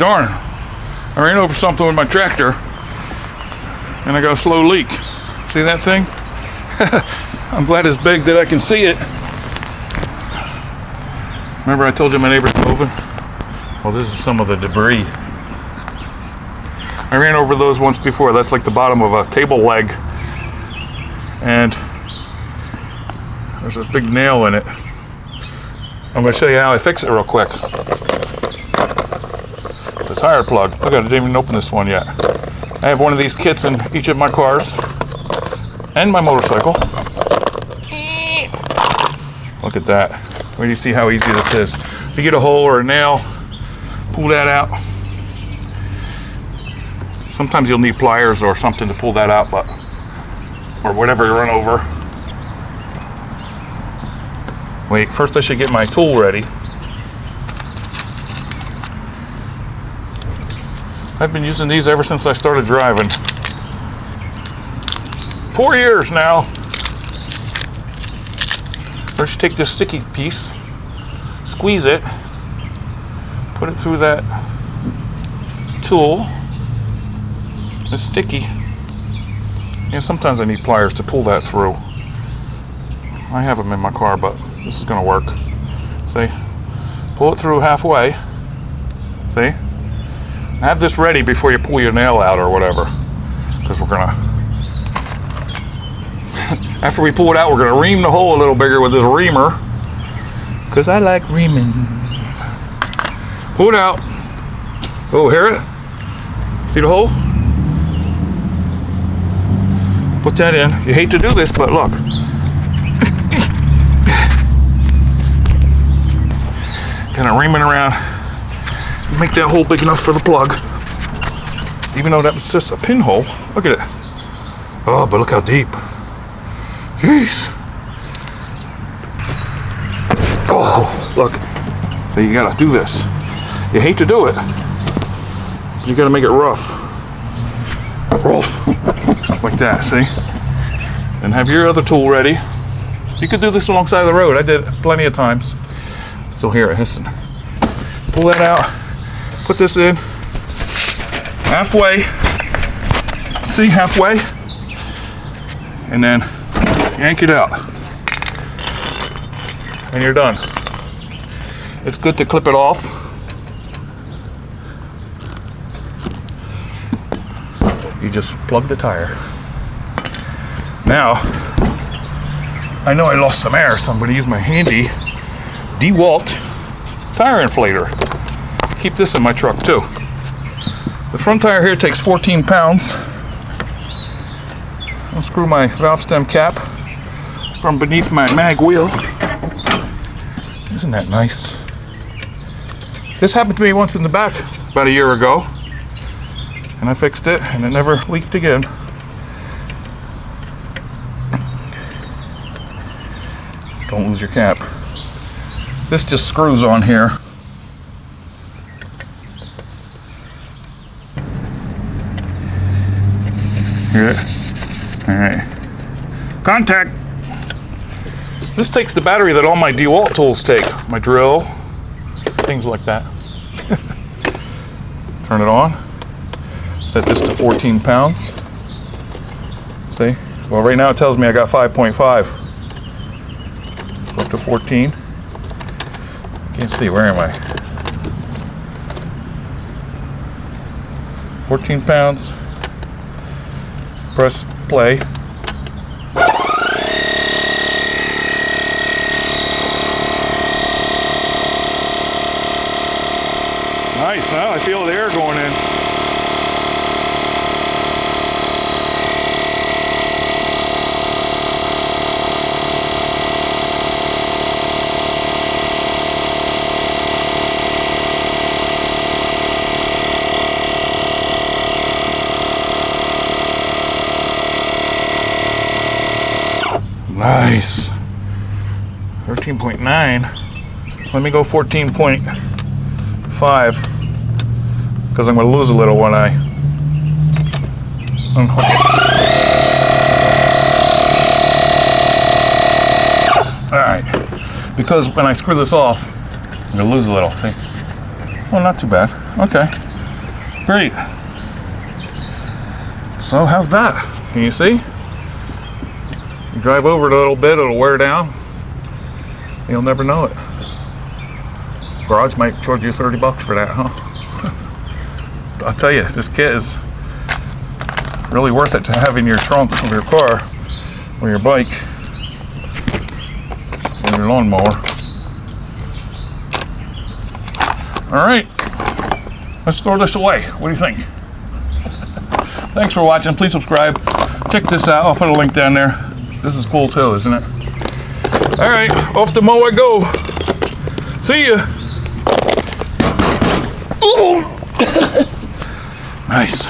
darn, I ran over something with my tractor and I got a slow leak. See that thing? I'm glad it's big that I can see it. Remember I told you my neighbor's moving? Well, this is some of the debris. I ran over those once before. That's like the bottom of a table leg. And there's a big nail in it. I'm going to show you how I fix it real quick. The tire plug. Look, I didn't even open this one yet. I have one of these kits in each of my cars and my motorcycle. Look at that. Where do you see how easy this is? If you get a hole or a nail, pull that out. Sometimes you'll need pliers or something to pull that out, but or whatever you run over. Wait, first I should get my tool ready. I've been using these ever since I started driving. 4 years now. First you take this sticky piece, squeeze it, put it through that tool. It's sticky. Yeah, sometimes I need pliers to pull that through. I have them in my car, but this is gonna work. See? Pull it through halfway. See? Have this ready before you pull your nail out or whatever. Because we're gonna, after we pull it out, we're gonna ream the hole a little bigger with this reamer. Because I like reaming. Pull it out. Oh, hear it? See the hole? Put that in. You hate to do this, but look. Kind of reaming around. Make that hole big enough for the plug. Even though that was just a pinhole. Look at it. Oh, but look how deep. Jeez. Oh, look. So you gotta do this. You hate to do it. But you gotta make it rough. Rough. Like that, see? And have your other tool ready. You could do this alongside the road. I did it plenty of times. Still hear it hissing. Pull that out. Put this in. Halfway. See, halfway. And then yank it out. And you're done. It's good to clip it off. You just plug the tire. Now, I know I lost some air, so I'm going to use my handy DeWalt tire inflator. Keep this in my truck too. The front tire here takes 14 pounds. I'll screw my valve stem cap from beneath my mag wheel. Isn't that nice? This happened to me once in the back about a year ago. And I fixed it, and it never leaked again. Don't lose your cap. This just screws on here. Hear it? All right. Contact. This takes the battery that all my DeWalt tools take. My drill, things like that. Turn it on. Set this to 14 pounds. See? Well, right now it tells me I got 5.5. Up to 14. Can't see, where am I? 14 pounds. Press play. Nice, now I feel the air going in. Nice. 13.9. Let me go 14.5 because I'm going to lose a little when I unhook it. Alright. Because when I screw this off, I'm going to lose a little. See? Well, not too bad. Okay. Great. So how's that? Can you see? You drive over it a little bit, it'll wear down. You'll never know it. Garage might charge you $30 for that, huh? I'll tell you, this kit is really worth it to have in your trunk of your car or your bike or your lawnmower. All right, let's throw this away. What do you think? Thanks for watching. Please subscribe. Check this out. I'll put a link down there. This is cool too, isn't it? All right, off the mow I go. See ya. Ooh. Nice.